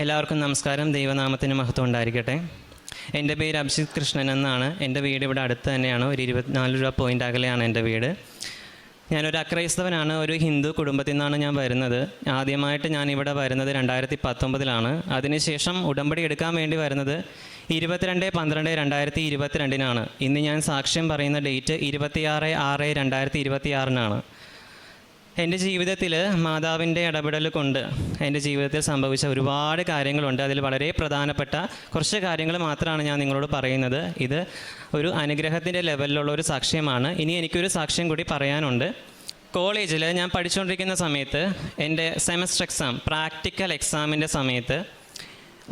എല്ലാവർക്കും നമസ്കാരം. ദൈവനാമത്തിന് മഹത്വം ഉണ്ടായിരിക്കട്ടെ. എൻ്റെ പേര് അഭിജിത് കൃഷ്ണൻ എന്നാണ്. എൻ്റെ വീട് ഇവിടെ അടുത്ത് തന്നെയാണ്. ഒരു 24 രൂപ പോയിൻ്റ് അകലെയാണ് എൻ്റെ വീട്. ഞാനൊരു അക്രൈസ്തവനാണ്. ഒരു ഹിന്ദു കുടുംബത്തിൽ നിന്നാണ് ഞാൻ വരുന്നത്. ആദ്യമായിട്ട് ഞാനിവിടെ വരുന്നത് 2019 അതിനുശേഷം ഉടമ്പടി എടുക്കാൻ വേണ്ടി വരുന്നത് 22/12/2022 ഇന്ന് ഞാൻ സാക്ഷ്യം പറയുന്ന ഡേറ്റ് 26/6/2026 എൻ്റെ ജീവിതത്തിൽ മാതാവിൻ്റെ ഇടപെടൽ കൊണ്ട് എൻ്റെ ജീവിതത്തിൽ സംഭവിച്ച ഒരുപാട് കാര്യങ്ങളുണ്ട്. അതിൽ വളരെ പ്രധാനപ്പെട്ട കുറച്ച് കാര്യങ്ങൾ മാത്രമാണ് ഞാൻ നിങ്ങളോട് പറയുന്നത്. ഇത് ഒരു അനുഗ്രഹത്തിൻ്റെ ലെവലിലുള്ള ഒരു സാക്ഷ്യമാണ്. ഇനി എനിക്കൊരു സാക്ഷ്യം കൂടി പറയാനുണ്ട്. കോളേജിൽ ഞാൻ പഠിച്ചുകൊണ്ടിരിക്കുന്ന സമയത്ത് എൻ്റെ സെമസ്റ്റർ എക്സാം, പ്രാക്ടിക്കൽ എക്സാമിൻ്റെ സമയത്ത്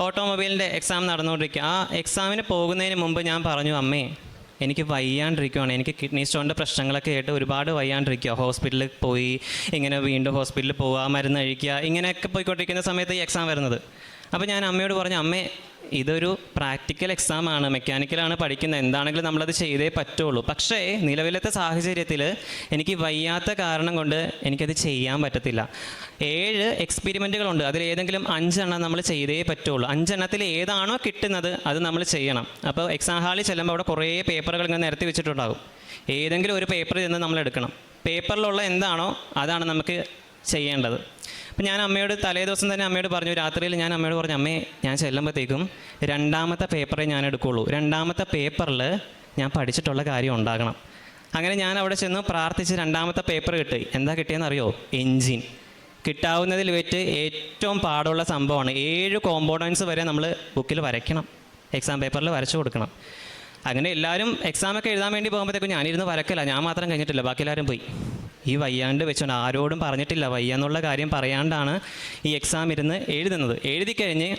ഓട്ടോമൊബൈലിൻ്റെ എക്സാം നടന്നുകൊണ്ടിരിക്കുക. ആ എക്സാമിന് പോകുന്നതിന് മുമ്പ് ഞാൻ പറഞ്ഞു, അമ്മേ എനിക്ക് വയ്യാണ്ടിരിക്കുകയാണ്, എനിക്ക് കിഡ്നി സ്റ്റോണിൻ്റെ പ്രശ്നങ്ങളൊക്കെ ആയിട്ട് ഒരുപാട് വയ്യാണ്ടിരിക്കുക. ഹോസ്പിറ്റലിൽ പോയി ഇങ്ങനെ വീണ്ടും ഹോസ്പിറ്റലിൽ പോവുക, മരുന്ന് കഴിക്കുക, ഇങ്ങനെയൊക്കെ പോയിക്കൊണ്ടിരിക്കുന്ന സമയത്ത് ഈ എക്സാം വരുന്നത്. അപ്പോൾ ഞാൻ അമ്മയോട് പറഞ്ഞു, അമ്മേ ഇതൊരു പ്രാക്ടിക്കൽ എക്സാമാണ്, മെക്കാനിക്കലാണ് പഠിക്കുന്നത്, എന്താണെങ്കിലും നമ്മളത് ചെയ്തേ പറ്റുള്ളൂ. പക്ഷേ നിലവിലത്തെ സാഹചര്യത്തിൽ എനിക്ക് വയ്യാത്ത കാരണം കൊണ്ട് എനിക്കത് ചെയ്യാൻ പറ്റത്തില്ല. 7 എക്സ്പെരിമെൻറ്റുകളുണ്ട്. അതിലേതെങ്കിലും 5 എണ്ണം നമ്മൾ ചെയ്തേ പറ്റുള്ളൂ. 5 എണ്ണത്തിൽ ഏതാണോ കിട്ടുന്നത് അത് നമ്മൾ ചെയ്യണം. അപ്പോൾ എക്സാം ഹാളിൽ ചെല്ലുമ്പോൾ അവിടെ കുറേ പേപ്പറുകൾ ഇങ്ങനെ നിരത്തി വെച്ചിട്ടുണ്ടാകും. ഏതെങ്കിലും ഒരു പേപ്പറിൽ നിന്ന് നമ്മൾ എടുക്കണം. പേപ്പറിലുള്ള എന്താണോ അതാണ് നമുക്ക് ചെയ്യേണ്ടത്. അപ്പം ഞാൻ അമ്മയോട് തലേ ദിവസം തന്നെ അമ്മയോട് പറഞ്ഞു, രാത്രിയിൽ ഞാൻ അമ്മയോട് പറഞ്ഞു, അമ്മേ ഞാൻ ചെല്ലുമ്പോഴത്തേക്കും 2ാമത്തെ പേപ്പറേ ഞാൻ എടുക്കുകയുള്ളൂ, 2ാമത്തെ പേപ്പറിൽ ഞാൻ പഠിച്ചിട്ടുള്ള കാര്യം ഉണ്ടാകണം. അങ്ങനെ ഞാൻ അവിടെ ചെന്ന് പ്രാർത്ഥിച്ച് 2ാമത്തെ പേപ്പർ കിട്ടി. എന്താ കിട്ടിയെന്ന് അറിയോ? എൻജിൻ. കിട്ടാവുന്നതിൽ വെച്ച് ഏറ്റവും പാടുള്ള സംഭവമാണ്. 7 കോമ്പോണൻസ് വരെ നമ്മൾ ബുക്കിൽ വരയ്ക്കണം, എക്സാം പേപ്പറിൽ വരച്ചു കൊടുക്കണം. അങ്ങനെ എല്ലാവരും എക്സാമൊക്കെ എഴുതാൻ വേണ്ടി പോകുമ്പോഴത്തേക്കും ഞാനിരുന്ന് വരക്കില്ല, ഞാൻ മാത്രം കഴിഞ്ഞിട്ടില്ല, ബാക്കി എല്ലാവരും പോയി. ഈ വയ്യാണ്ട് വെച്ചുകൊണ്ട് ആരോടും പറഞ്ഞിട്ടില്ല, വയ്യാന്നുള്ള കാര്യം പറയാണ്ടാണ് ഈ എക്സാം ഇരുന്ന് എഴുതുന്നത്. എഴുതി കഴിഞ്ഞ്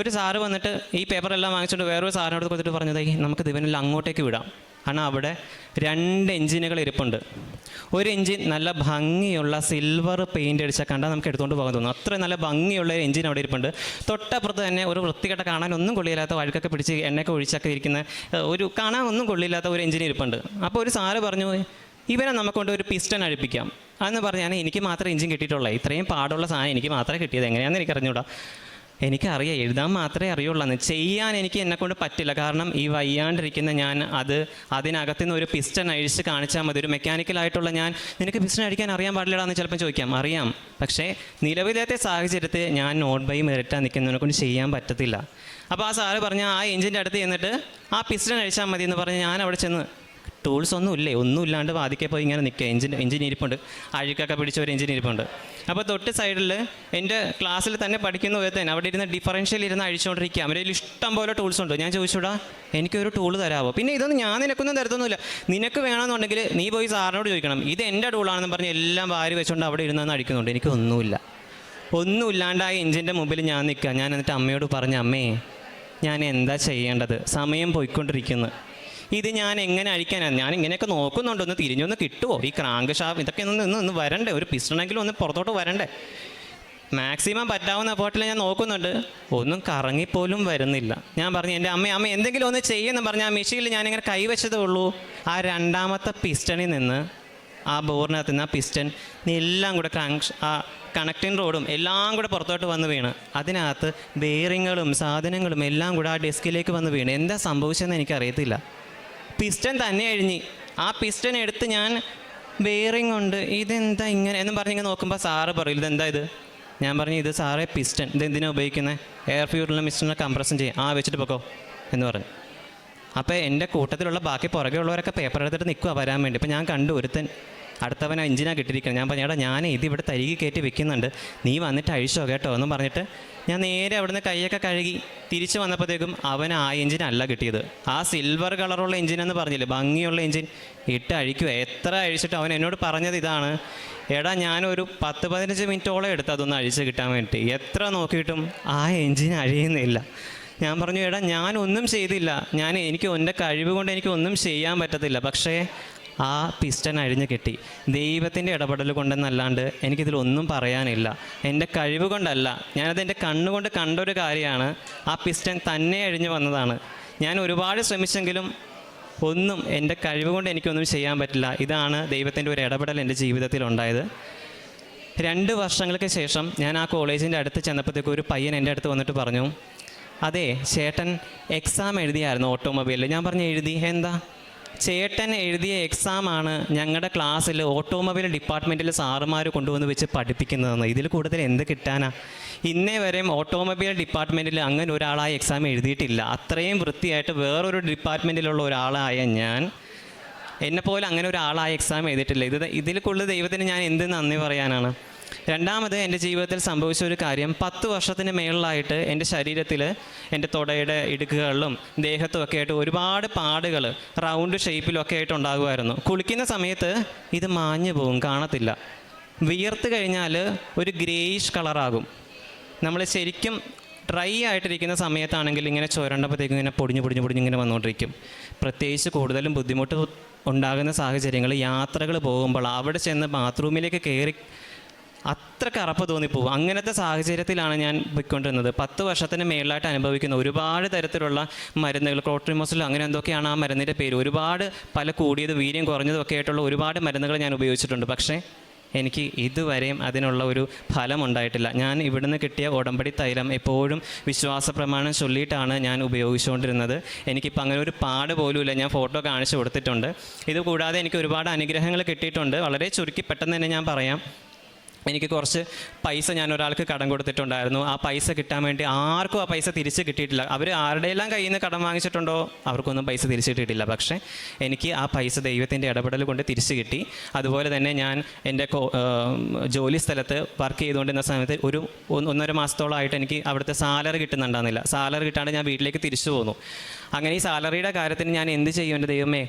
ഒരു സാറ് വന്നിട്ട് ഈ പേപ്പറെല്ലാം വാങ്ങിച്ചുകൊണ്ട് വേറൊരു സാറിനോട് കൊടുത്തിട്ട് പറഞ്ഞത്, നമുക്ക് ദിവനെല്ലാം അങ്ങോട്ടേക്ക് വിടാം. കാരണം അവിടെ 2 എഞ്ചിനുകൾ ഇരിപ്പുണ്ട്. ഒരു എഞ്ചിൻ നല്ല ഭംഗിയുള്ള സിൽവർ പെയിൻ്റ് അടിച്ചാൽ കണ്ടാൽ നമുക്ക് എടുത്തുകൊണ്ട് പോകാൻ തോന്നും. അത്ര നല്ല ഭംഗിയുള്ള ഒരു എഞ്ചിൻ അവിടെ ഇരിപ്പുണ്ട്. തൊട്ടപ്പുറത്ത് തന്നെ ഒരു വൃത്തികെട്ട കാണാനൊന്നും കൊള്ളില്ലാത്ത, വഴുക്കൊക്കെ പിടിച്ച് എണ്ണയൊക്കെ ഒഴിച്ചൊക്കെ ഇരിക്കുന്ന ഒരു കാണാൻ ഒന്നും കൊള്ളില്ലാത്ത ഒരു എഞ്ചിൻ ഇരിപ്പുണ്ട്. അപ്പോൾ ഒരു സാറ് പറഞ്ഞു, ഇവനെ നമുക്കൊണ്ട് ഒരു പിസ്റ്റൺ അഴിപ്പിക്കാം അതെന്ന് പറഞ്ഞാൽ, എനിക്ക് മാത്രമേ എഞ്ചിൻ കിട്ടിയിട്ടുള്ളൂ, ഇത്രയും പാടുള്ള സാധനം എനിക്ക് മാത്രമേ കിട്ടിയത്, എങ്ങനെയാണെന്ന് എനിക്കറിഞ്ഞൂടാ. എനിക്കറിയാം, എഴുതാൻ മാത്രമേ അറിയുള്ളൂ, ചെയ്യാൻ എനിക്ക് എന്നെക്കൊണ്ട് പറ്റില്ല. കാരണം ഈ വയ്യാണ്ടിരിക്കുന്ന ഞാൻ അതിനകത്തുനിന്ന് ഒരു പിസ്റ്റൺ അഴിച്ച് കാണിച്ചാൽ മതി. ഒരു മെക്കാനിക്കലായിട്ടുള്ള ഞാൻ, നിനക്ക് പിസ്റ്റൺ അടിക്കാൻ അറിയാൻ പാടില്ലടാന്ന് ചിലപ്പോൾ ചോദിക്കാം. അറിയാം, പക്ഷേ നിലവിലത്തെ സാഹചര്യത്തിൽ ഞാൻ നോട്ട് ബൈ മെറിറ്റാൻ നിൽക്കുന്നതിനെ കൊണ്ട് ചെയ്യാൻ പറ്റത്തില്ല. അപ്പോൾ ആ സാറ് പറഞ്ഞാൽ ആ എഞ്ചിൻ്റെ അടുത്ത് ചെന്നിട്ട് ആ പിസ്റ്റൺ അഴിച്ചാൽ മതി എന്ന് പറഞ്ഞ് ഞാൻ അവിടെ ചെന്ന്, ടൂൾസ് ഒന്നും ഇല്ലാണ്ട് വാദിക്കെ പോയി ഇങ്ങനെ നിൽക്കുക. എഞ്ചിൻ ഇരിപ്പുണ്ട്, അഴുക്കൊക്കെ പിടിച്ച ഒരു എഞ്ചിൻ ഇരിപ്പുണ്ട്. അപ്പോൾ തൊട്ട് സൈഡിൽ എൻ്റെ ക്ലാസ്സിൽ തന്നെ പഠിക്കുന്ന ഒരു തന്നെ അവിടെ ഇരുന്ന് ഡിഫറൻഷ്യൽ ഇരുന്ന് അഴിച്ചുകൊണ്ടിരിക്കുക. അവരുടെ ഇഷ്ടം പോലെ ടൂൾസ് ഉണ്ട്. ഞാൻ ചോദിച്ചൂടാ, എനിക്കൊരു ടൂൾ തരാമോ? പിന്നെ ഇതൊന്നും ഞാൻ നിനക്കൊന്നും തരത്തൊന്നുമില്ല, നിനക്ക് വേണമെന്നുണ്ടെങ്കിൽ നീ പോയി സാറിനോട് ചോദിക്കണം, ഇത് എൻ്റെ ടൂളാണെന്ന് പറഞ്ഞ് എല്ലാം വാരി വെച്ചുകൊണ്ട് അവിടെ ഇരുന്ന് അടിക്കുന്നുണ്ട്. ഒന്നുമില്ലാണ്ട് ആ എഞ്ചിൻ്റെ മുമ്പിൽ ഞാൻ നിൽക്കുക. ഞാൻ എന്നിട്ട് അമ്മയോട് പറഞ്ഞ, അമ്മേ ഞാൻ എന്താ ചെയ്യേണ്ടത്? സമയം പോയിക്കൊണ്ടിരിക്കുന്നു, ഇത് ഞാൻ എങ്ങനെ അഴിക്കാനാണ്? ഞാൻ ഇങ്ങനെയൊക്കെ നോക്കുന്നുണ്ട്, ഒന്ന് തിരിഞ്ഞൊന്ന് കിട്ടുമോ? ഈ ക്രാങ്ക് ഷാഫ് ഇതൊക്കെ ഒന്ന് വരണ്ടേ, ഒരു പിസ്റ്റണെങ്കിലും ഒന്ന് പുറത്തോട്ട് വരണ്ടേ? മാക്സിമം പറ്റാവുന്ന പോട്ടിൽ ഞാൻ നോക്കുന്നുണ്ട്, ഒന്നും കറങ്ങിപ്പോലും വരുന്നില്ല. ഞാൻ പറഞ്ഞു, എൻ്റെ അമ്മ എന്തെങ്കിലും ഒന്ന് ചെയ്യുമെന്ന് പറഞ്ഞ് ആ മെഷീനിൽ ഞാനിങ്ങനെ കൈവച്ചതേ ഉള്ളൂ. ആ 2ാമത്തെ പിസ്റ്റണിൽ നിന്ന്, ആ ബോറിനകത്ത് നിന്ന് ആ പിസ്റ്റൺ എല്ലാം കൂടെ ആ കണക്റ്റിംഗ് റോഡും എല്ലാം കൂടെ പുറത്തോട്ട് വന്ന് വീണ്, അതിനകത്ത് ബെയറിങ്ങുകളും സാധനങ്ങളും എല്ലാം കൂടെ ആ ഡെസ്കിലേക്ക് വന്ന് വീണ്. എന്താ സംഭവിച്ചതെന്ന് എനിക്കറിയത്തില്ല. പിസ്റ്റൺ തന്നെ അഴിഞ്ഞ്. ആ പിസ്റ്റൺ എടുത്ത് ഞാൻ, ബെയറിംഗ് ഉണ്ട്, ഇതെന്താ ഇങ്ങനെ എന്നും പറഞ്ഞിങ്ങനെ നോക്കുമ്പോൾ സാറ് പറയും, ഇതെന്താ ഇത്? ഞാൻ പറഞ്ഞു, ഇത് സാറേ പിസ്റ്റൺ, ഇതെന്തിനാണ് ഉപയോഗിക്കുന്നത്? എയർ ഫ്യൂറിലുള്ള മിസ്റ്ററിനെ കംപ്രഷൻ ചെയ്യും, വെച്ചിട്ട് പൊക്കോ എന്ന് പറഞ്ഞു. അപ്പോൾ എൻ്റെ കൂട്ടത്തിലുള്ള ബാക്കി പുറകെ ഉള്ളവരൊക്കെ പേപ്പർ എടുത്തിട്ട് നിൽക്കുക വരാൻ വേണ്ടി. അപ്പോൾ ഞാൻ കണ്ടു, ഒരുത്തൻ അടുത്തവൻ എഞ്ചിനാണ് കിട്ടിയിരിക്കുന്നത്. ഞാൻ പറഞ്ഞു, ഞാൻ ഇതിവിടെ തരികി കയറ്റി വെക്കുന്നുണ്ട്, നീ വന്നിട്ട് അഴിച്ചോ കേട്ടോ എന്നും പറഞ്ഞിട്ട് ഞാൻ നേരെ അവിടുന്ന് കൈയൊക്കെ കഴുകി തിരിച്ച് വന്നപ്പോഴത്തേക്കും അവന് ആ എഞ്ചിനല്ല കിട്ടിയത്. ആ സിൽവർ കളറുള്ള എഞ്ചിനെന്ന് പറഞ്ഞില്ലേ, ഭംഗിയുള്ള എഞ്ചിൻ ഇട്ട് അഴിക്കുക. എത്ര അഴിച്ചിട്ട് അവൻ എന്നോട് പറഞ്ഞത് ഇതാണ്, എടാ ഞാനൊരു 10-15 മിനിറ്റോളം എടുത്ത് അതൊന്ന് അഴിച്ച് കിട്ടാൻ വേണ്ടി, എത്ര നോക്കിയിട്ടും ആ എഞ്ചിൻ അഴിയുന്നില്ല. ഞാൻ പറഞ്ഞു, എടാ ഞാനൊന്നും ചെയ്തില്ല, എനിക്ക് എൻ്റെ കഴിവ് കൊണ്ട് എനിക്കൊന്നും ചെയ്യാൻ പറ്റത്തില്ല, പക്ഷേ ആ പിസ്റ്റൺ അഴിഞ്ഞ് കിട്ടി. ദൈവത്തിൻ്റെ ഇടപെടൽ കൊണ്ടെന്നല്ലാണ്ട് എനിക്കിതിലൊന്നും പറയാനില്ല. എൻ്റെ കഴിവ് കൊണ്ടല്ല, ഞാനത് എൻ്റെ കണ്ണുകൊണ്ട് കണ്ടൊരു കാര്യമാണ്. ആ പിസ്റ്റൺ തന്നെ അഴിഞ്ഞ് വന്നതാണ്. ഞാൻ ഒരുപാട് ശ്രമിച്ചെങ്കിലും എൻ്റെ കഴിവ് കൊണ്ട് എനിക്കൊന്നും ചെയ്യാൻ പറ്റില്ല. ഇതാണ് ദൈവത്തിൻ്റെ ഒരു ഇടപെടൽ എൻ്റെ ജീവിതത്തിൽ ഉണ്ടായത്. 2 വർഷങ്ങൾക്ക് ശേഷം ഞാൻ ആ കോളേജിൻ്റെ അടുത്ത് ചെന്നപ്പോഴത്തേക്കും ഒരു പയ്യൻ എൻ്റെ അടുത്ത് വന്നിട്ട് പറഞ്ഞു, അതെ ചേട്ടൻ എക്സാം എഴുതിയായിരുന്നു ഓട്ടോമൊബൈലിൽ. ഞാൻ പറഞ്ഞു എഴുതി, എന്താ? ചേട്ടൻ എഴുതിയ എക്സാമാണ് ഞങ്ങളുടെ ക്ലാസ്സിൽ ഓട്ടോമൊബൈൽ ഡിപ്പാർട്ട്മെൻറ്റിൽ സാറുമാർ കൊണ്ടുവന്ന് വെച്ച് പഠിപ്പിക്കുന്നതെന്ന്. ഇതിൽ കൂടുതൽ എന്ത് കിട്ടാനാ? ഇന്നേ വരെയും ഓട്ടോമൊബൈൽ ഡിപ്പാർട്ട്മെൻറ്റിൽ അങ്ങനെ ഒരാളായ എക്സാം എഴുതിയിട്ടില്ല. അത്രയും വൃത്തിയായിട്ട് വേറൊരു ഡിപ്പാർട്ട്മെൻറ്റിലുള്ള ഒരാളായ ഞാൻ, എന്നെപ്പോലെ അങ്ങനെ ഒരാളായ എക്സാം എഴുതിയിട്ടില്ല. ഇതിൽ കൂടുതൽ ദൈവത്തിന് ഞാൻ എന്ത് നന്ദി പറയാനാണ്? രണ്ടാമത് എൻ്റെ ജീവിതത്തിൽ സംഭവിച്ച ഒരു കാര്യം, 10 വർഷത്തിന് മേളിലായിട്ട് എൻ്റെ ശരീരത്തിൽ, എൻ്റെ തൊടയുടെ ഇടുക്കുകളിലും ദേഹത്തും ഒക്കെ ആയിട്ട് ഒരുപാട് പാടുകൾ റൗണ്ട് ഷേപ്പിലൊക്കെ ആയിട്ട് ഉണ്ടാകുമായിരുന്നു. കുളിക്കുന്ന സമയത്ത് ഇത് മാഞ്ഞു പോകും, കാണത്തില്ല. വിയർത്ത് കഴിഞ്ഞാൽ ഒരു ഗ്രേയിഷ് കളറാകും. നമ്മൾ ശരിക്കും ഡ്രൈ ആയിട്ടിരിക്കുന്ന സമയത്താണെങ്കിൽ ഇങ്ങനെ ചുരണ്ടപ്പോഴത്തേക്കും ഇങ്ങനെ പൊടിഞ്ഞ് ഇങ്ങനെ വന്നുകൊണ്ടിരിക്കും. പ്രത്യേകിച്ച് കൂടുതലും ബുദ്ധിമുട്ട് ഉണ്ടാകുന്ന സാഹചര്യങ്ങൾ, യാത്രകൾ പോകുമ്പോൾ അവിടെ ചെന്ന് ബാത്റൂമിലേക്ക് കയറി അത്ര കറപ്പ് തോന്നിപ്പോവും. അങ്ങനത്തെ സാഹചര്യത്തിലാണ് ഞാൻ പോയിക്കൊണ്ടിരുന്നത്. 10 വർഷത്തിന് മേളിലായിട്ട് അനുഭവിക്കുന്ന ഒരുപാട് തരത്തിലുള്ള മരുന്നുകൾ, ക്ലോട്രിമോസിലോ അങ്ങനെ എന്തൊക്കെയാണ് ആ മരുന്നിൻ്റെ പേര്, ഒരുപാട് പല കൂടിയത് വീര്യം കുറഞ്ഞതും ഒക്കെ ആയിട്ടുള്ള ഒരുപാട് മരുന്നുകൾ ഞാൻ ഉപയോഗിച്ചിട്ടുണ്ട്. പക്ഷേ എനിക്ക് ഇതുവരെയും അതിനുള്ള ഒരു ഫലം ഉണ്ടായിട്ടില്ല. ഞാൻ ഇവിടുന്ന് കിട്ടിയ ഉടമ്പടി തൈലം എപ്പോഴും വിശ്വാസ പ്രമാണം ചൊല്ലിയിട്ടാണ് ഞാൻ ഉപയോഗിച്ചുകൊണ്ടിരുന്നത്. എനിക്കിപ്പോൾ അങ്ങനെ ഒരു പാട് പോലുമില്ല. ഞാൻ ഫോട്ടോ കാണിച്ചു കൊടുത്തിട്ടുണ്ട്. ഇത് കൂടാതെ എനിക്ക് ഒരുപാട് അനുഗ്രഹങ്ങൾ കിട്ടിയിട്ടുണ്ട്. വളരെ ചുരുക്കി പെട്ടെന്ന് തന്നെ ഞാൻ പറയാം. എനിക്ക് കുറച്ച് പൈസ ഞാൻ ഒരാൾക്ക് കടം കൊടുത്തിട്ടുണ്ടായിരുന്നു. ആ പൈസ കിട്ടാൻ വേണ്ടി ആർക്കും ആ പൈസ തിരിച്ച് കിട്ടിയിട്ടില്ല. അവർ ആരുടെയെല്ലാം കയ്യിൽ നിന്ന് കടം വാങ്ങിച്ചിട്ടുണ്ടോ അവർക്കൊന്നും പൈസ തിരിച്ച് കിട്ടിയിട്ടില്ല. പക്ഷേ എനിക്ക് ആ പൈസ ദൈവത്തിൻ്റെ ഇടപെടൽ കൊണ്ട് തിരിച്ച് കിട്ടി. അതുപോലെ തന്നെ ഞാൻ എൻ്റെ ജോലി സ്ഥലത്ത് വർക്ക് ചെയ്തുകൊണ്ടിരുന്ന സമയത്ത് ഒരു 1.5 മാസത്തോളമായിട്ട് എനിക്ക് അവിടുത്തെ സാലറി കിട്ടുന്നുണ്ടായിരുന്നില്ല. സാലറി കിട്ടാണ്ട് ഞാൻ വീട്ടിലേക്ക് തിരിച്ചു പോന്നു. അങ്ങനെ ഈ സാലറിയുടെ കാര്യത്തിന് ഞാൻ എന്ത് ചെയ്യും എൻ്റെ ദൈവമേ?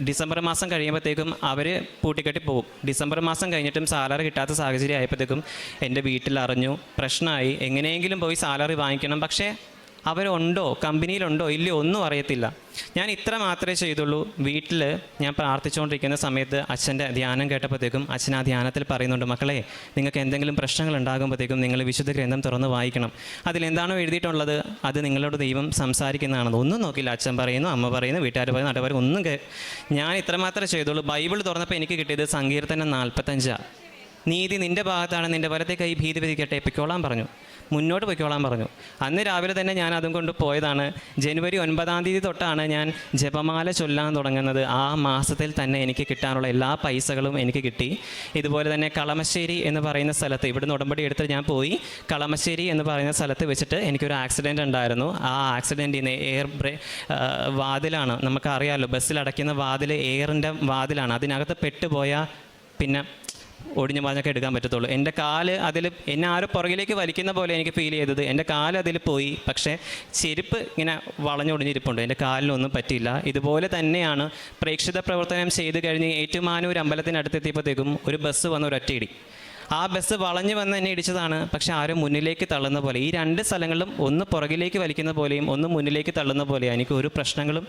ഡിസംബർ മാസം കഴിയുമ്പോഴത്തേക്കും അവർ പൂട്ടിക്കെട്ടി പോകും. ഡിസംബർ മാസം കഴിഞ്ഞിട്ടും സാലറി കിട്ടാത്ത സാഹചര്യം ആയപ്പോഴത്തേക്കും എൻ്റെ വീട്ടിൽ അറിഞ്ഞു, പ്രശ്നമായി. എങ്ങനെയെങ്കിലും പോയി സാലറി വാങ്ങിക്കണം. പക്ഷേ അവരുണ്ടോ, കമ്പനിയിലുണ്ടോ ഇല്ലയോ ഒന്നും അറിയത്തില്ല. ഞാൻ ഇത്ര മാത്രമേ ചെയ്തുള്ളൂ. വീട്ടിൽ ഞാൻ പ്രാർത്ഥിച്ചുകൊണ്ടിരിക്കുന്ന സമയത്ത് അച്ഛൻ്റെ ധ്യാനം കേട്ടപ്പോഴത്തേക്കും അച്ഛൻ ആ ധ്യാനത്തിൽ പറയുന്നുണ്ട്, മക്കളെ നിങ്ങൾക്ക് എന്തെങ്കിലും പ്രശ്നങ്ങൾ ഉണ്ടാകുമ്പോഴത്തേക്കും നിങ്ങൾ വിശുദ്ധ ഗ്രന്ഥം തുറന്ന് വായിക്കണം. അതിലെന്താണോ എഴുതിയിട്ടുള്ളത് അത് നിങ്ങളോട് ദൈവം സംസാരിക്കുന്നതാണെന്ന്. ഒന്നും നോക്കില്ല. അച്ഛൻ പറയുന്നു, അമ്മ പറയുന്നു, വീട്ടുകാർ പറയുന്നു, നാട്ടുകാർ ഒന്നും ഞാൻ ഇത്രമാത്രമേ ചെയ്തുള്ളൂ. ബൈബിൾ തുറന്നപ്പോൾ എനിക്ക് കിട്ടിയത് സങ്കീർത്തനം 45. നീതി നിൻ്റെ ഭാഗത്താണ്, നിൻ്റെ വലത്തെ കൈ ഭീതി വിധിക്കട്ടെ, പൊയ്ക്കോളാൻ പറഞ്ഞു, മുന്നോട്ട് പൊയ്ക്കോളാൻ പറഞ്ഞു. അന്ന് രാവിലെ തന്നെ ഞാൻ അതും കൊണ്ട് പോയതാണ്. ജനുവരി 9-ാം തീയതി തൊട്ടാണ് ഞാൻ ജപമാല ചൊല്ലാൻ തുടങ്ങുന്നത്. ആ മാസത്തിൽ തന്നെ എനിക്ക് കിട്ടാനുള്ള എല്ലാ പൈസകളും എനിക്ക് കിട്ടി. ഇതുപോലെ തന്നെ കളമശ്ശേരി എന്ന് പറയുന്ന സ്ഥലത്ത്, ഇവിടുന്ന് ഉടമ്പടി എടുത്ത് ഞാൻ പോയി കളമശ്ശേരി എന്ന് പറയുന്ന സ്ഥലത്ത് വെച്ചിട്ട് എനിക്കൊരു ആക്സിഡൻറ്റ് ഉണ്ടായിരുന്നു. ആ ആക്സിഡൻറ്റിൽ നിന്ന് വാതിലാണ്, നമുക്കറിയാമല്ലോ ബസ്സിൽ അടയ്ക്കുന്ന വാതിൽ എയറിൻ്റെ വാതിലാണ്. അതിനകത്ത് പെട്ടുപോയാൽ പിന്നെ ഒടിഞ്ഞു മാഞ്ഞൊക്കെ എടുക്കാൻ പറ്റത്തുള്ളൂ. എൻ്റെ കാല് അതിൽ, എന്നെ ആരോ പുറകിലേക്ക് വലിക്കുന്ന പോലെ എനിക്ക് ഫീൽ ചെയ്തത്. എൻ്റെ കാല് അതിൽ പോയി. പക്ഷേ ചെരുപ്പ് ഇങ്ങനെ വളഞ്ഞൊടിഞ്ഞിരിപ്പുണ്ട്. എൻ്റെ കാലിനൊന്നും പറ്റിയില്ല. ഇതുപോലെ തന്നെയാണ് പ്രേക്ഷിത പ്രവർത്തനം ചെയ്ത് കഴിഞ്ഞ് ഏറ്റുമാനൂർ അമ്പലത്തിനടുത്തെത്തിയപ്പോഴത്തേക്കും ഒരു ബസ് വന്ന് ഒരൊറ്റയിടി. ആ ബസ് വളഞ്ഞു വന്ന് എന്നെ ഇടിച്ചതാണ്. പക്ഷേ ആരും മുന്നിലേക്ക് തള്ളുന്ന പോലെ, ഈ 2 സ്ഥലങ്ങളിലും ഒന്ന് പുറകിലേക്ക് വലിക്കുന്ന പോലെയും ഒന്ന് മുന്നിലേക്ക് തള്ളുന്ന പോലെയാണ്. എനിക്ക് ഒരു പ്രശ്നങ്ങളും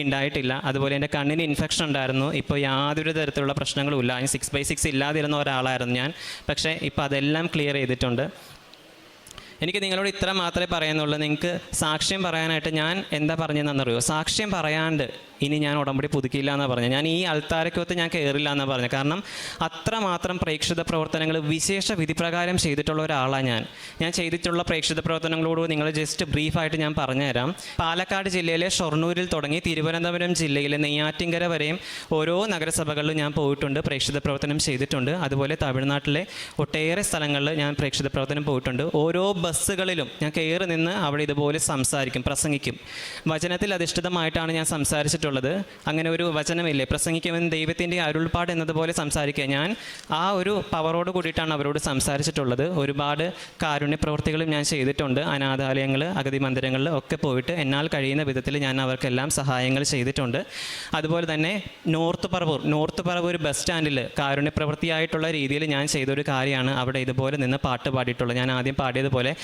ഉണ്ടായിട്ടില്ല. അതുപോലെ എൻ്റെ കണ്ണിന് ഇൻഫെക്ഷൻ ഉണ്ടായിരുന്നു. ഇപ്പോൾ യാതൊരു തരത്തിലുള്ള പ്രശ്നങ്ങളും ഇല്ല. 6/6 ഇല്ലാതിരുന്ന ഒരാളായിരുന്നു ഞാൻ. പക്ഷേ ഇപ്പോൾ അതെല്ലാം ക്ലിയർ ചെയ്തിട്ടുണ്ട്. എനിക്ക് നിങ്ങളോട് ഇത്ര മാത്രമേ പറയാനുള്ളൂ. നിങ്ങൾക്ക് സാക്ഷ്യം പറയാനായിട്ട് ഞാൻ എന്താ പറഞ്ഞതെന്നറിയോ? സാക്ഷ്യം പറയാണ്ട് ഇനി ഞാൻ ഉടമ്പടി പുതുക്കില്ല എന്നാണ് പറഞ്ഞത്. ഞാൻ ഈ അൾത്താരക്കകത്ത് ഞാൻ കയറില്ല എന്നാണ് പറഞ്ഞത്. കാരണം അത്രമാത്രം പ്രേക്ഷിത പ്രവർത്തനങ്ങൾ വിശേഷ വിധിപ്രകാരം ചെയ്തിട്ടുള്ള ഒരാളാണ് ഞാൻ ചെയ്തിട്ടുള്ള പ്രേക്ഷിത പ്രവർത്തനങ്ങളോട് നിങ്ങൾ ജസ്റ്റ് ബ്രീഫായിട്ട് ഞാൻ പറഞ്ഞുതരാം. പാലക്കാട് ജില്ലയിലെ ഷൊർണൂരിൽ തുടങ്ങി തിരുവനന്തപുരം ജില്ലയിലെ നെയ്യാറ്റിൻകര വരെയും ഓരോ നഗരസഭകളിലും ഞാൻ പോയിട്ടുണ്ട്, പ്രേക്ഷിത പ്രവർത്തനം ചെയ്തിട്ടുണ്ട്. അതുപോലെ തമിഴ്നാട്ടിലെ ഒട്ടേറെ സ്ഥലങ്ങളിൽ ഞാൻ പ്രേക്ഷിത പ്രവർത്തനം പോയിട്ടുണ്ട്. ഓരോ ബസ്സുകളിലും ഞാൻ കയറി നിന്ന് അവിടെ ഇതുപോലെ സംസാരിക്കും, പ്രസംഗിക്കും. വചനത്തിൽ അധിഷ്ഠിതമായിട്ടാണ് ഞാൻ സംസാരിച്ചിട്ടുള്ളത്. അങ്ങനെ ഒരു വചനമില്ലേ, പ്രസംഗിക്കുമെന്ന് ദൈവത്തിൻ്റെ അരുൾപ്പാട് എന്നതുപോലെ സംസാരിക്കുക. ഞാൻ ആ ഒരു പവറോട് കൂടിയിട്ടാണ് അവരോട് സംസാരിച്ചിട്ടുള്ളത്. ഒരുപാട് കാരുണ്യ പ്രവൃത്തികളും ഞാൻ ചെയ്തിട്ടുണ്ട്. അനാഥാലയങ്ങൾ, അഗതി മന്ദിരങ്ങളിൽ ഒക്കെ പോയിട്ട് എന്നാൽ കഴിയുന്ന വിധത്തിൽ ഞാൻ അവർക്കെല്ലാം സഹായങ്ങൾ ചെയ്തിട്ടുണ്ട്. അതുപോലെ തന്നെ നോർത്ത് പറവൂർ ബസ് സ്റ്റാൻഡിൽ കാരുണ്യ പ്രവൃത്തിയായിട്ടുള്ള രീതിയിൽ ഞാൻ ചെയ്തൊരു കാര്യമാണ് അവിടെ ഇതുപോലെ നിന്ന് പാട്ട് പാടിയിട്ടുള്ളത്. ഞാൻ ആദ്യം പാടിയതുപോലെ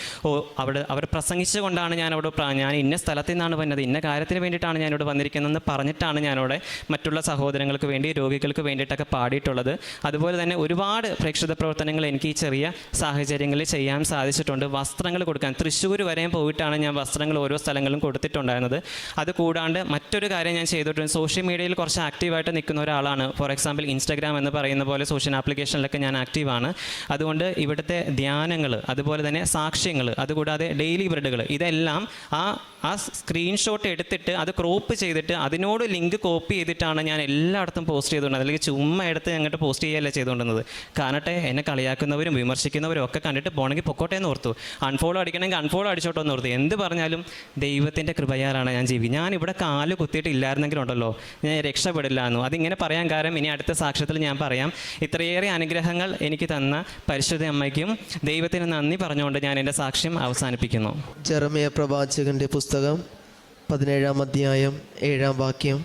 അവിടെ അവർ പ്രസംഗിച്ചുകൊണ്ടാണ് ഞാൻ ഇന്ന സ്ഥലത്തു നിന്നാണ് വന്നത്, ഇന്ന കാര്യത്തിന് വേണ്ടിയിട്ടാണ് ഞാനിവിടെ വന്നിരിക്കുന്നതെന്ന് പറഞ്ഞിട്ടാണ് ഞാനിവിടെ മറ്റുള്ള സഹോദരങ്ങൾക്ക് വേണ്ടി, രോഗികൾക്ക് വേണ്ടിയിട്ടൊക്കെ പാടിയിട്ടുള്ളത്. അതുപോലെ തന്നെ ഒരുപാട് പ്രേക്ഷിത പ്രവർത്തനങ്ങൾ എനിക്ക് ഈ ചെറിയ സാഹചര്യങ്ങളിൽ ചെയ്യാൻ സാധിച്ചിട്ടുണ്ട്. വസ്ത്രങ്ങൾ കൊടുക്കാൻ തൃശ്ശൂർ വരെയും പോയിട്ടാണ് ഞാൻ വസ്ത്രങ്ങൾ ഓരോ സ്ഥലങ്ങളിലും കൊടുത്തിട്ടുണ്ടായിരുന്നത്. അത് കൂടാണ്ട് മറ്റൊരു കാര്യം ഞാൻ ചെയ്തിട്ടുണ്ട്. സോഷ്യൽ മീഡിയയിൽ കുറച്ച് ആക്റ്റീവായിട്ട് നിൽക്കുന്ന ഒരാളാണ്. ഫോർ എക്സാമ്പിൾ ഇൻസ്റ്റാഗ്രാം എന്ന് പറയുന്ന പോലെ സോഷ്യൽ ആപ്ലിക്കേഷനിലൊക്കെ ഞാൻ ആക്റ്റീവാണ്. അതുകൊണ്ട് ഇവിടുത്തെ ധ്യാനങ്ങൾ, അതുപോലെ തന്നെ സാക്ഷ്യങ്ങൾ, അതുകൂടാതെ ഡെയിലി ബ്രെഡുകൾ, ഇതെല്ലാം ആ സ്ക്രീൻഷോട്ട് എടുത്തിട്ട് അത് ക്രോപ്പ് ചെയ്തിട്ട് അതിനോട് ലിങ്ക് കോപ്പി ചെയ്തിട്ടാണ് ഞാൻ എല്ലായിടത്തും പോസ്റ്റ് ചെയ്തുകൊണ്ടത്. അല്ലെങ്കിൽ ചുമ്മാ എടുത്ത് അങ്ങോട്ട് പോസ്റ്റ് ചെയ്യുകയല്ല ചെയ്തുകൊണ്ടിരുന്നത്. കാണട്ടെ, എന്നെ കളിയാക്കുന്നവരും വിമർശിക്കുന്നവരും ഒക്കെ കണ്ടിട്ട് പോകണമെങ്കിൽ പൊക്കോട്ടെ എന്ന് ഓർത്തു. അൺഫോളോ അടിക്കണമെങ്കിൽ അൺഫോളോ അടിച്ചോട്ടെ എന്ന് ഓർത്തു. എന്ത് പറഞ്ഞാലും ദൈവത്തിൻ്റെ കൃപയാലാണ് ഞാൻ ഞാൻ ഇവിടെ കാല് കുത്തിയിട്ട് ഇല്ലായിരുന്നെങ്കിലുണ്ടല്ലോ ഞാൻ രക്ഷപ്പെടില്ല എന്നു. അതിങ്ങനെ പറയാൻ കാരണം ഇനി അടുത്ത സാക്ഷ്യത്തിൽ ഞാൻ പറയാം. ഇത്രയേറെ അനുഗ്രഹങ്ങൾ എനിക്ക് തന്ന പരിശുദ്ധ അമ്മയ്ക്കും ദൈവത്തിന് നന്ദി പറഞ്ഞുകൊണ്ട് ഞാൻ എൻ്റെ സാക്ഷ്യം അവസാനിപ്പിക്കുന്നു. ജെറമ്യ പ്രവാചകന്റെ പുസ്തകം 17-ാം അധ്യായം 7-ാം വാക്യം.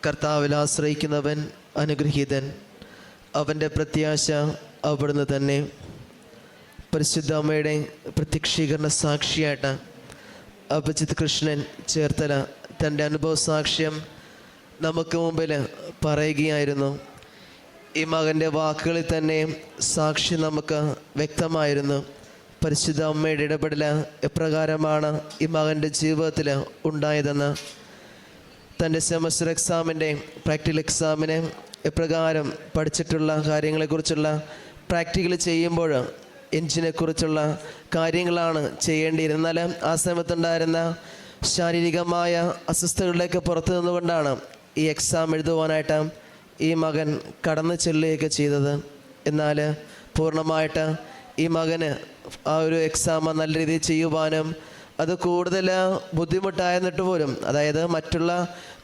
കർത്താവിൽ ആശ്രയിക്കുന്നവൻ അനുഗ്രഹീതൻ, അവൻ്റെ പ്രത്യാശ അവിടുന്ന് തന്നെ. പരിശുദ്ധ അമ്മയുടെ പ്രത്യക്ഷീകരണ സാക്ഷിയായിട്ട് അഭിജിത്ത് കൃഷ്ണൻ ചേർത്തല തൻ്റെ അനുഭവ സാക്ഷ്യം നമുക്ക് മുമ്പിൽ പറയുകയായിരുന്നു. ഈ മകൻ്റെ വാക്കുകളിൽ തന്നെ സാക്ഷി നമുക്ക് വ്യക്തമായിരുന്നു. പരിശുദ്ധ അമ്മയുടെ ഇടപെടൽ എപ്രകാരമാണ് ഈ മകൻ്റെ ജീവിതത്തിൽ ഉണ്ടായതെന്ന്. തൻ്റെ സെമസ്റ്റർ എക്സാമിൻ്റെ പ്രാക്ടിക്കൽ എക്സാമിന് എപ്രകാരം പഠിച്ചിട്ടുള്ള കാര്യങ്ങളെക്കുറിച്ചുള്ള പ്രാക്ടിക്കൽ ചെയ്യുമ്പോൾ എഞ്ചിനെക്കുറിച്ചുള്ള കാര്യങ്ങളാണ് ചെയ്യേണ്ടിയിരുന്നാൽ ആ സമയത്തുണ്ടായിരുന്ന ശാരീരികമായ അസ്വസ്ഥതകളിലേക്ക് പുറത്തു നിന്നുകൊണ്ടാണ് ഈ എക്സാം എഴുതുവാനായിട്ട് ഈ മകൻ കടന്നു ചെല്ലുകയൊക്കെ ചെയ്തത്. എന്നാൽ പൂർണ്ണമായിട്ട് ഈ മകന് ആ ഒരു എക്സാം നല്ല രീതിയിൽ ചെയ്യുവാനും അത് കൂടുതൽ ബുദ്ധിമുട്ടായിരുന്നിട്ട് പോലും, അതായത് മറ്റുള്ള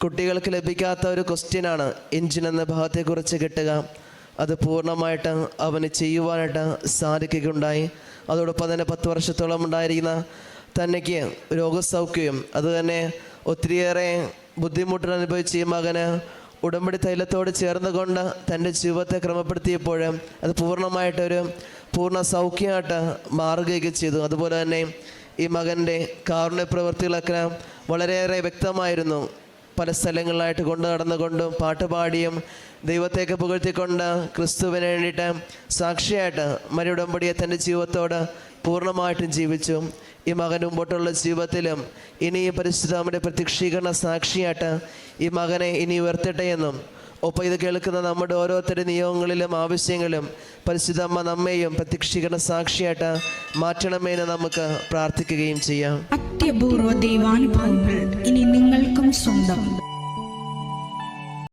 കുട്ടികൾക്ക് ലഭിക്കാത്ത ഒരു ക്വസ്റ്റ്യനാണ് എഞ്ചിൻ എന്ന ഭാഗത്തെക്കുറിച്ച് കിട്ടുക. അത് പൂർണ്ണമായിട്ട് അവന് ചെയ്യുവാനായിട്ട് സാധിക്കുകയുണ്ടായി. അതോടൊപ്പം തന്നെ 10 വർഷത്തോളം ഉണ്ടായിരിക്കുന്ന തന്നയ്ക്ക് രോഗസൗഖ്യവും അതുതന്നെ ഒത്തിരിയേറെ ബുദ്ധിമുട്ടുകൾ അനുഭവിച്ച ഈ മകന് ഉടമ്പടി തൈലത്തോട് ചേർന്നുകൊണ്ട് തൻ്റെ ജീവിതത്തെ ക്രമപ്പെടുത്തിയപ്പോൾ അത് പൂർണ്ണമായിട്ടൊരു പൂർണ്ണ സൗഖ്യമായിട്ട് മാറുകയൊക്കെ ചെയ്തു. അതുപോലെ തന്നെ ഈ മകൻ്റെ കാരുണ്യ പ്രവൃത്തികളൊക്കെ വളരെയേറെ വ്യക്തമായിരുന്നു. പല സ്ഥലങ്ങളിലായിട്ട് കൊണ്ടു നടന്നുകൊണ്ടും പാട്ടുപാടിയും ദൈവത്തേക്ക് പുകഴ്ത്തിക്കൊണ്ട് ക്രിസ്തുവിന് വേണ്ടിയിട്ട് സാക്ഷിയായിട്ട് മരുടമ്പടിയെ തൻ്റെ ജീവിതത്തോട് പൂർണ്ണമായിട്ടും ജീവിച്ചു. ഈ മകൻ മുമ്പോട്ടുള്ള ജീവിതത്തിലും ഇനി പരിശുദ്ധമ്മയുടെ പ്രത്യക്ഷീകരണ സാക്ഷിയായിട്ട് ഈ മകനെ ഇനി ഉയർത്തട്ടെ എന്നും, ഒപ്പം ഇത് കേൾക്കുന്ന നമ്മുടെ ഓരോരുത്തരുടെ നിയോഗങ്ങളിലും ആവശ്യങ്ങളും പരിശുദ്ധമ്മ നമ്മെയും പ്രത്യക്ഷീകരണ സാക്ഷിയായിട്ട് മാറ്റണമെന്ന് നമുക്ക് പ്രാർത്ഥിക്കുകയും ചെയ്യാം. അത്യപൂർവ ദൈവാനുഭവങ്ങൾ ഇനി നിങ്ങൾക്കും സ്വന്തം.